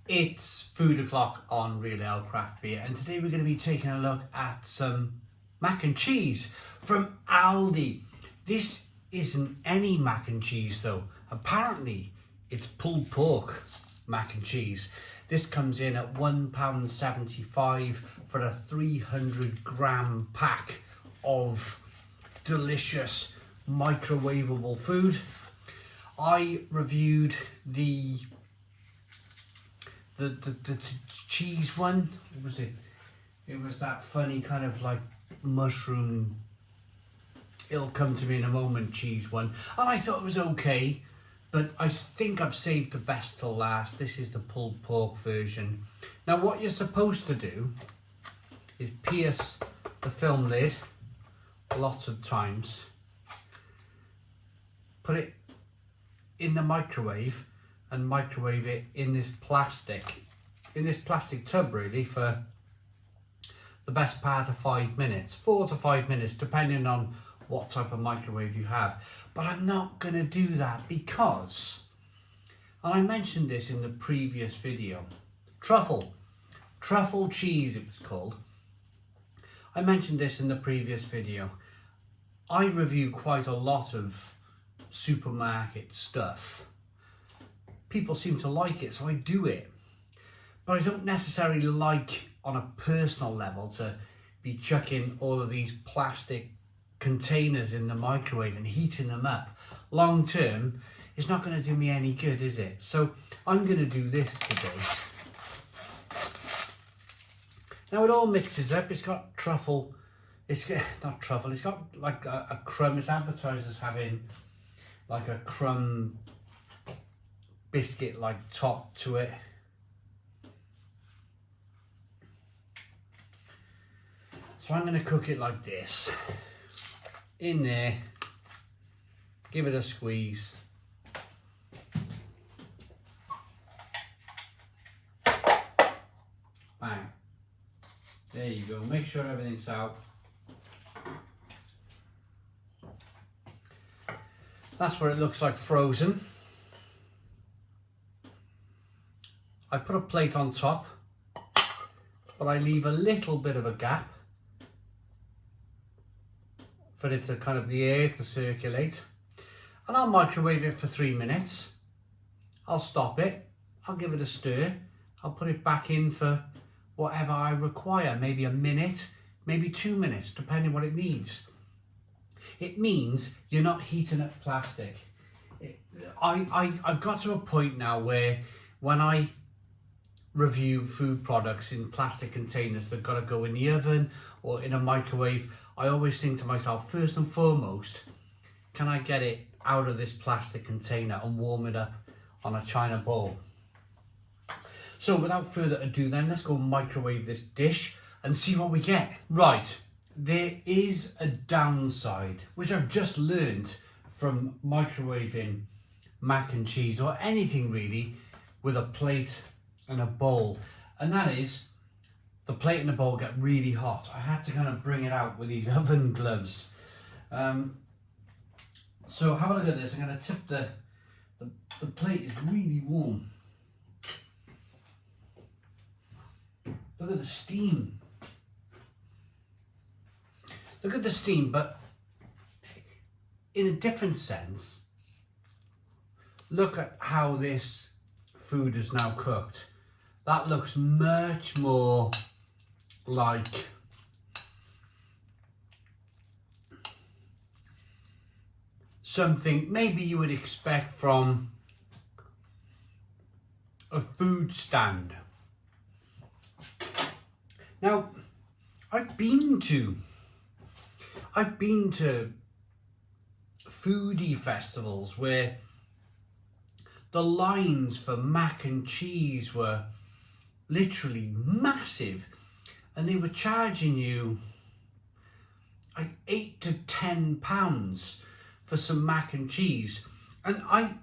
It's food o'clock on Real Ale Craft Beer, and today we're going to be taking a look at some mac and cheese from Aldi. This isn't any mac and cheese though. Apparently it's pulled pork mac and cheese. This comes in at £1.75 for a 300-gram pack of delicious microwavable food. I reviewed the cheese one. What was it? It was that funny kind of like mushroom, it'll come to me in a moment cheese one, and I thought it was okay, but I think I've saved the best till last. This is the pulled pork version. Now what you're supposed to do is pierce the film lid lots of times, put it in the microwave and microwave it in this plastic tub really for the best part of 5 minutes, 4 to 5 minutes, depending on what type of microwave you have. But I'm not going to do that because, and I mentioned this in the previous video, truffle cheese it was called. I mentioned this in the previous video. I review quite a lot of supermarket stuff. People seem to like it, so I do it. But I don't necessarily like, on a personal level, to be chucking all of these plastic containers in the microwave and heating them up. Long term, it's not going to do me any good, is it? So I'm going to do this today. Now it all mixes up. It's got truffle. It's not truffle. It's got like a crumb. It's advertised as having like a crumb biscuit like top to it. So I'm going to cook it like this. In there, give it a squeeze. Bang. There you go. Make sure everything's out. That's what it looks like frozen. I put a plate on top, but I leave a little bit of a gap for it to kind of the air to circulate. And I'll microwave it for 3 minutes. I'll stop it. I'll give it a stir. I'll put it back in for whatever I require, maybe a minute, maybe 2 minutes, depending what it needs. It means you're not heating up plastic. I've got to a point now where when I review food products in plastic containers that got to go in the oven or in a microwave, I always think to myself, first and foremost, can I get it out of this plastic container and warm it up on a china bowl? So without further ado then, let's go microwave this dish and see what we get. Right, there is a downside, which I've just learned from microwaving mac and cheese or anything really with a plate and a bowl, and that is the plate and the bowl get really hot. I had to kind of bring it out with these oven gloves. So have a look at this. I'm going to tip the plate is really warm. Look at the steam. Look at the steam, but in a different sense, look at how this food is now cooked. That looks much more like something maybe you would expect from a food stand. Now, I've been to foodie festivals where the lines for mac and cheese were literally massive, and they were charging you like £8 to £10 for some mac and cheese, and I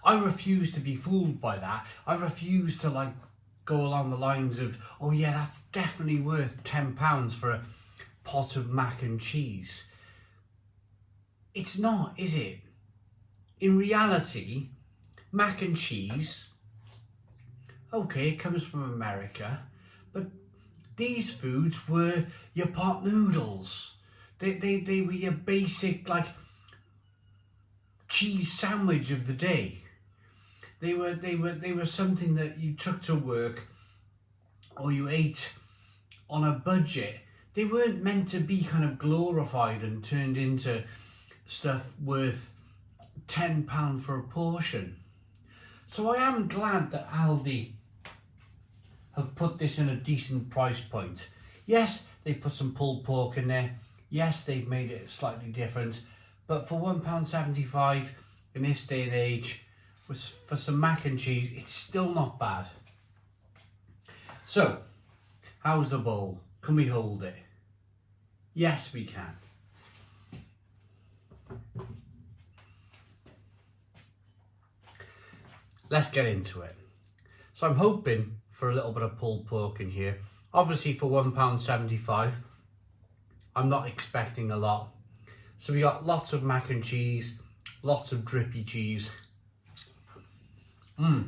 refuse to be fooled by that. I refuse to like go along the lines of, oh yeah, that's definitely worth £10 for a pot of mac and cheese. It's not, is it? In reality, mac and cheese Okay, it comes from America, but these foods were your pot noodles. They were your basic, like, cheese sandwich of the day. They were something that you took to work or you ate on a budget. They weren't meant to be kind of glorified and turned into stuff worth £10 for a portion. So I am glad that Aldi have put this in a decent price point. Yes, they put some pulled pork in there. Yes, they've made it slightly different. But for £1.75 in this day and age, for some mac and cheese, it's still not bad. So, how's the bowl? Can we hold it? Yes, we can. Let's get into it. So I'm hoping for a little bit of pulled pork in here. Obviously for £1.75, I'm not expecting a lot. So we got lots of mac and cheese, lots of drippy cheese. I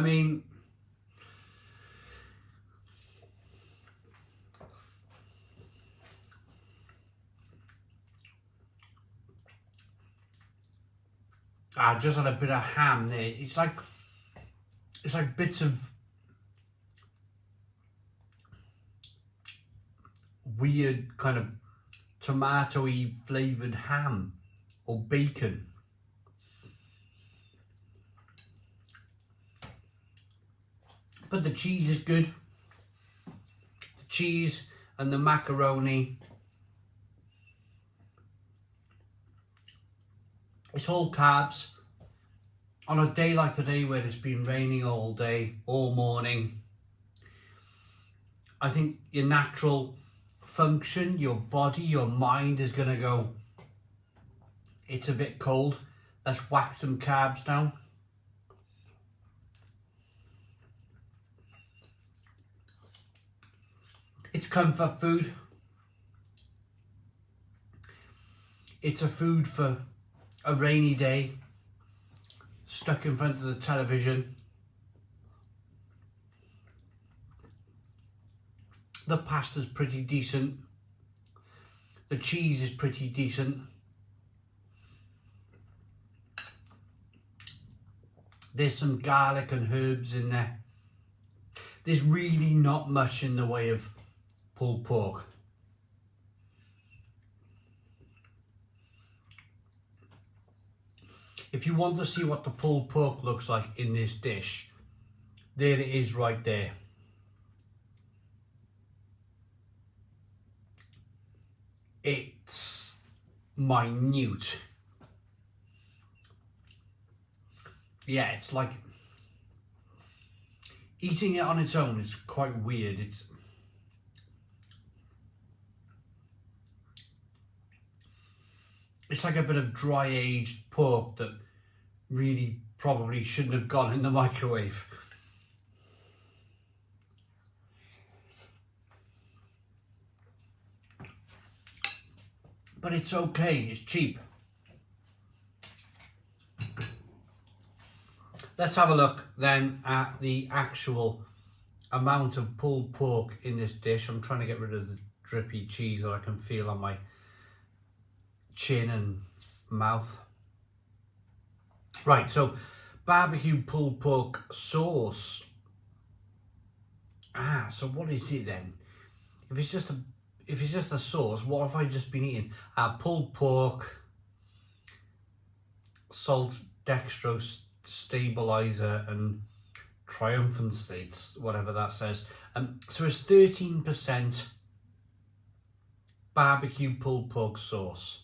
mean, I just had a bit of ham there. It's like bits of weird kind of tomato-y flavoured ham or bacon. But the cheese is good. The cheese and the macaroni. It's all carbs. On a day like today where it's been raining all day, all morning, I think your natural function, your body, your mind is going to go, it's a bit cold, let's whack some carbs down. It's comfort food. It's a food for a rainy day, stuck in front of the television. The pasta's pretty decent. The cheese is pretty decent. There's some garlic and herbs in there. There's really not much in the way of pulled pork. If you want to see what the pulled pork looks like in this dish, there it is right there. It's minute. Yeah, it's like eating it on its own is quite weird. It's like a bit of dry aged pork that really probably shouldn't have gone in the microwave. But it's okay, it's cheap. Let's have a look then at the actual amount of pulled pork in this dish. I'm trying to get rid of the drippy cheese that I can feel on my chin and mouth. Right, so barbecue pulled pork sauce. So what is it then? If it's just a sauce, what have I just been eating? Pulled pork, salt, dextrose stabilizer, and triumphant states, whatever that says. So it's 13% barbecue pulled pork sauce.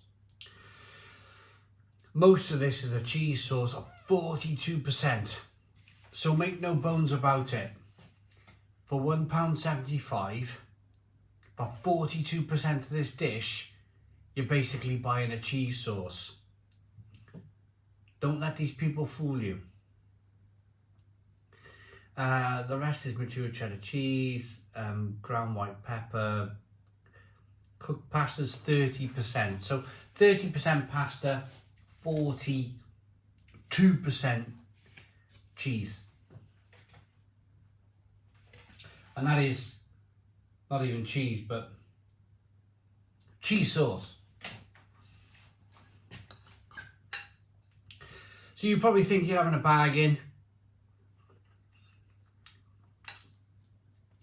Most of this is a cheese sauce of 42%. So make no bones about it. For £1.75, for 42% of this dish, you're basically buying a cheese sauce. Don't let these people fool you. The rest is mature cheddar cheese, ground white pepper, cooked pasta's 30%. So 30% pasta, 42% cheese. And that is not even cheese, but cheese sauce. So you probably think you're having a bargain.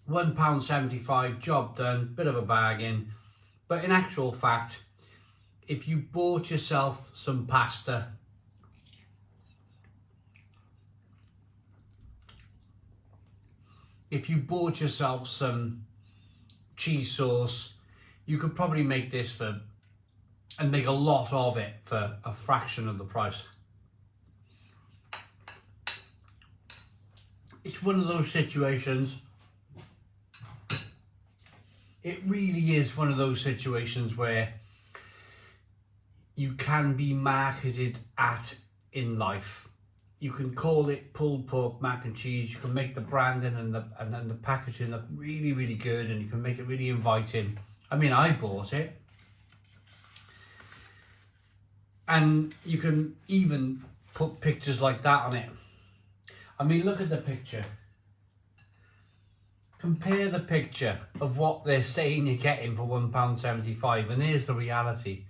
£1.75, job done, bit of a bargain. But in actual fact, if you bought yourself some pasta, if you bought yourself some cheese sauce, you could probably make this for, and make a lot of it for a fraction of the price. It's one of those situations. It really is one of those situations where you can be marketed at in life. You can call it pulled pork mac and cheese. You can make the branding and the packaging look really, really good, and you can make it really inviting. I mean, I bought it. And you can even put pictures like that on it. I mean, look at the picture. Compare the picture of what they're saying you're getting for £1.75, and here's the reality.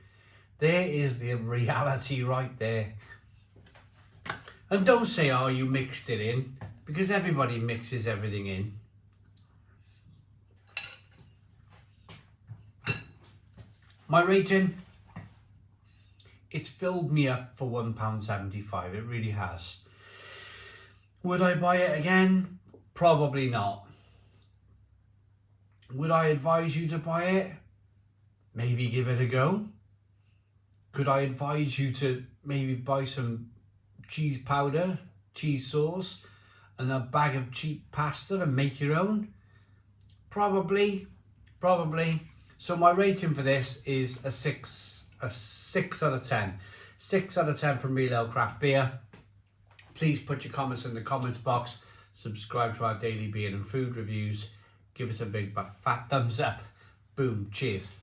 There is the reality right there. And don't say, oh, you mixed it in, because everybody mixes everything in. My rating, it's filled me up for £1.75. It really has. Would I buy it again? Probably not. Would I advise you to buy it? Maybe give it a go. Could I advise you to maybe buy some cheese powder, cheese sauce, and a bag of cheap pasta and make your own? Probably. So my rating for this is a 6 out of 10. 6 out of 10 from Real Ale Craft Beer. Please put your comments in the comments box. Subscribe to our daily beer and food reviews. Give us a big fat thumbs up. Boom. Cheers.